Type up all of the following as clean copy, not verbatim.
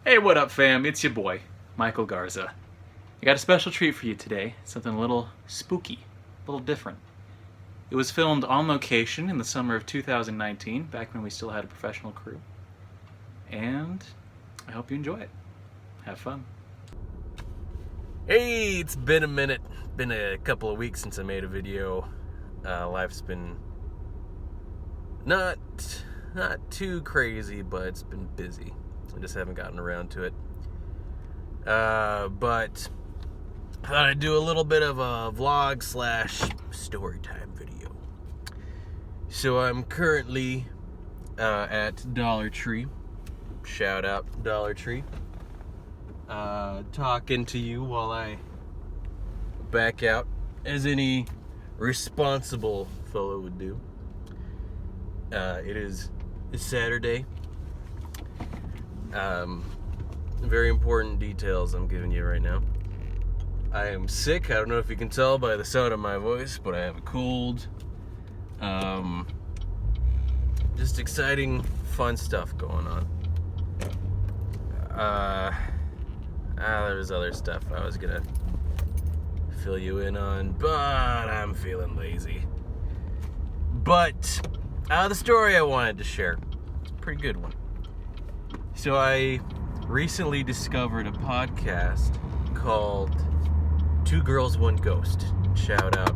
Hey, what up, fam? It's your boy, Michael Garza. I got a special treat for you today. Something a little spooky, a little different. It was filmed on location in the summer of 2019, back when we still had a professional crew. And I hope you enjoy it. Have fun. Hey, it's been a minute. Been a couple of weeks since I made a video. Life's been not too crazy, but it's been busy. I just haven't gotten around to it. But I thought I'd do a little bit of a vlog / story time video. So I'm currently at Dollar Tree. Shout out Dollar Tree. Talking to you while I back out, as any responsible fellow would do. It's Saturday. Very important details I'm giving you right now. I am sick. I don't know if you can tell by the sound of my voice, but I have a cold. Just exciting, fun stuff going on. There was other stuff I was gonna fill you in on, but I'm feeling lazy. But the story I wanted to share, it's a pretty good one. So I recently discovered a podcast called Two Girls, One Ghost. Shout out.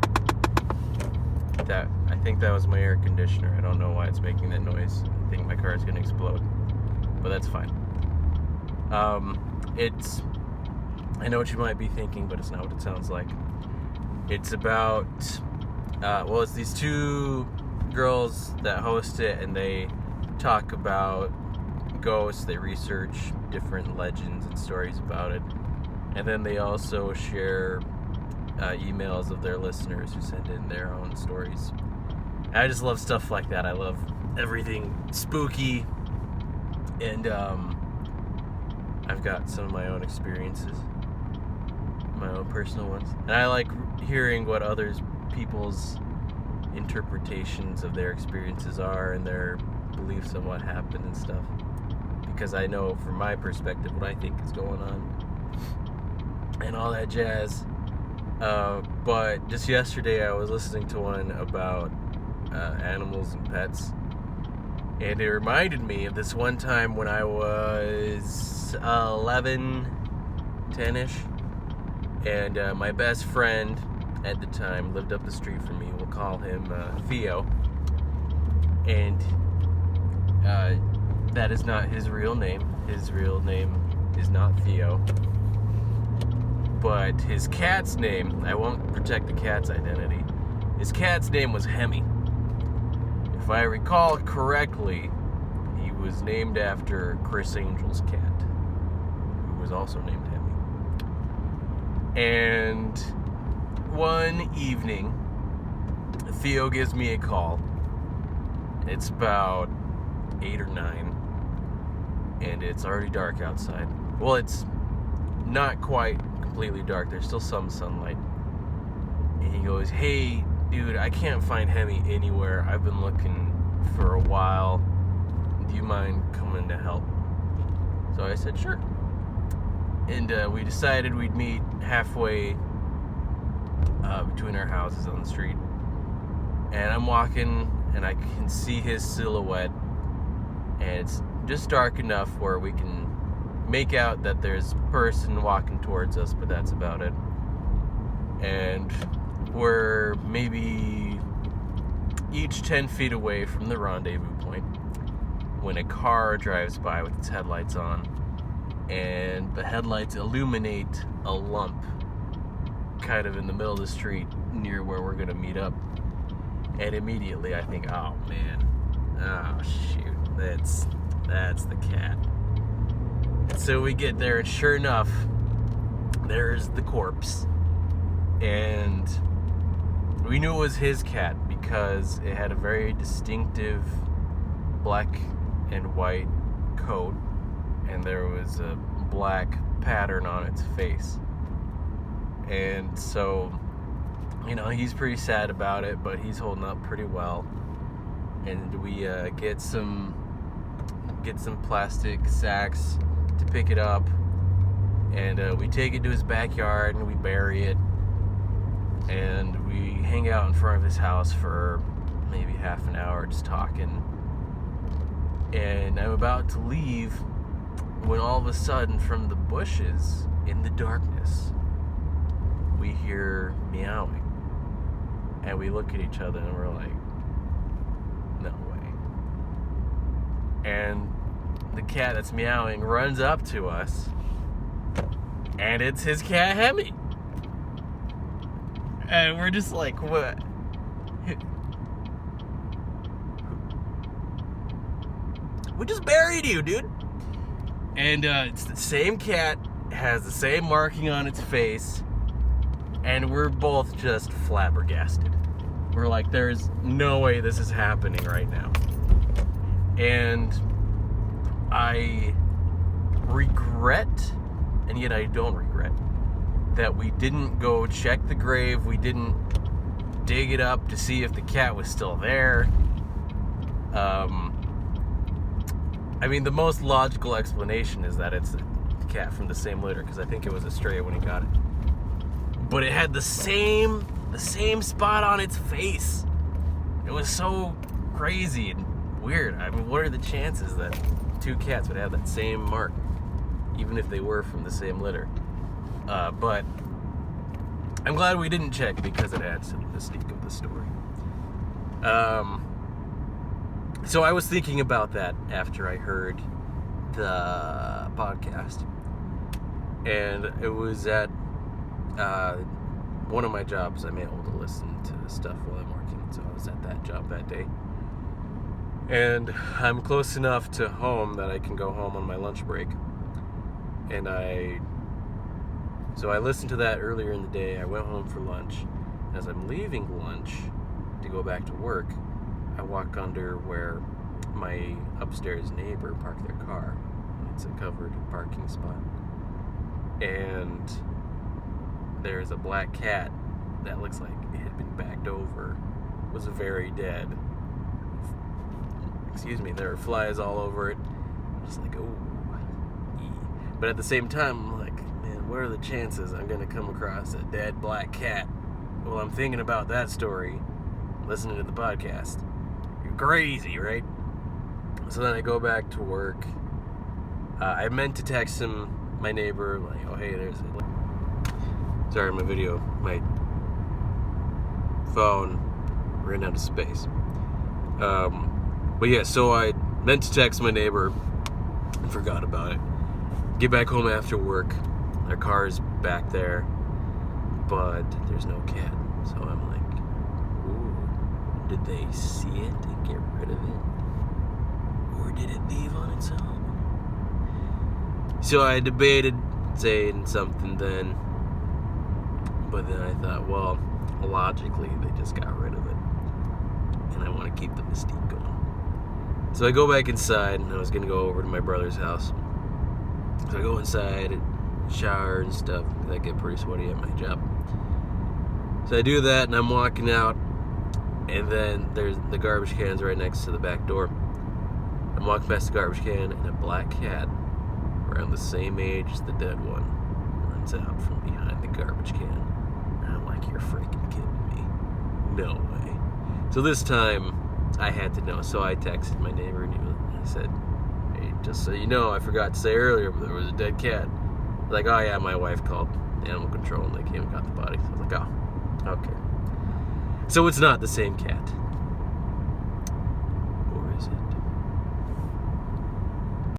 I think that was my air conditioner. I don't know why it's making that noise. I think my car is gonna explode, but that's fine. I know what you might be thinking, but it's not what it sounds like. It's about, it's these two girls that host it, and they talk about ghosts. They research different legends and stories about it, and then they also share emails of their listeners who send in their own stories. And I just love stuff like that. I love everything spooky, and I've got some of my own experiences, my own personal ones, and I like hearing what people's interpretations of their experiences are and their beliefs on what happened and stuff, because I know from my perspective what I think is going on and all that jazz. But just yesterday I was listening to one about animals and pets, and it reminded me of this one time when I was 11, 10-ish, and my best friend at the time lived up the street from me. We'll call him Theo, and that is not his real name. His real name is not Theo, but his cat's name, I won't protect the cat's identity, his cat's name was Hemi. If I recall correctly, he was named after Chris Angel's cat, who was also named Hemi. And one evening, Theo gives me a call. It's about 8 or 9, and it's already dark outside. Well, it's not quite completely dark. There's still some sunlight. And he goes, "Hey, dude, I can't find Hemi anywhere. I've been looking for a while. Do you mind coming to help?" So I said, sure. And we decided we'd meet halfway between our houses on the street. And I'm walking, and I can see his silhouette, and it's just dark enough where we can make out that there's a person walking towards us, but that's about it. And we're maybe each 10 feet away from the rendezvous point when a car drives by with its headlights on, and the headlights illuminate a lump kind of in the middle of the street near where we're gonna meet up. And immediately I think, oh man, oh shoot, that's the cat. And so we get there, and sure enough, there's the corpse. And we knew it was his cat because it had a very distinctive black and white coat, and there was a black pattern on its face. And so, he's pretty sad about it, but he's holding up pretty well. And we get some plastic sacks to pick it up, and we take it to his backyard and we bury it, and we hang out in front of his house for maybe half an hour just talking. And I'm about to leave when all of a sudden, from the bushes in the darkness, we hear meowing. And we look at each other and we're like, no way. And the cat that's meowing runs up to us, and it's his cat Hemi. And we're just like, what? We just buried you, dude. And it's the same cat, has the same marking on its face, and we're both just flabbergasted. We're like, there's no way this is happening right now. And I regret, and yet I don't regret, that we didn't go check the grave. We didn't dig it up to see if the cat was still there. I mean, the most logical explanation is that it's a cat from the same litter, because I think it was a stray when he got it. But it had the same spot on its face. It was so crazy and weird. I mean, what are the chances that two cats would have that same mark, even if they were from the same litter? But I'm glad we didn't check, because it adds to the mystique of the story. So I was thinking about that after I heard the podcast, and it was at one of my jobs. I'm able to listen to stuff while I'm working, so I was at that job that day. And I'm close enough to home that I can go home on my lunch break. And so I listened to that earlier in the day. I went home for lunch. As I'm leaving lunch to go back to work, I walk under where my upstairs neighbor parked their car. It's a covered parking spot. And there's a black cat that looks like it had been backed over, was very dead. Excuse me, there were flies all over it. I'm just like, oh. But at the same time, I'm like, man, what are the chances I'm going to come across a dead black cat? Well, I'm thinking about that story, listening to the podcast. You're crazy, right? So then I go back to work. I meant to text my neighbor, like, oh, hey, there's a... Sorry, my phone ran out of space. But yeah, so I meant to text my neighbor and forgot about it. Get back home after work. Their car's back there, but there's no cat. So I'm like, ooh, did they see it and get rid of it? Or did it leave on its own? So I debated saying something then, but then I thought, well, logically, they just got rid of it, and I want to keep the mystique going. So I go back inside, and I was going to go over to my brother's house. So I go inside and shower and stuff, because I get pretty sweaty at my job. So I do that, and I'm walking out, and then there's the garbage can's right next to the back door. I'm walking past the garbage can, and a black cat, around the same age as the dead one, runs out from behind the garbage can. And I'm like, you're freaking kidding me. No way. So this time, I had to know. So I texted my neighbor, and I said, hey, just so you know, I forgot to say earlier, but there was a dead cat. Like, oh yeah, my wife called animal control, and they came and got the body. So I was like, oh, okay. So it's not the same cat. Or is it?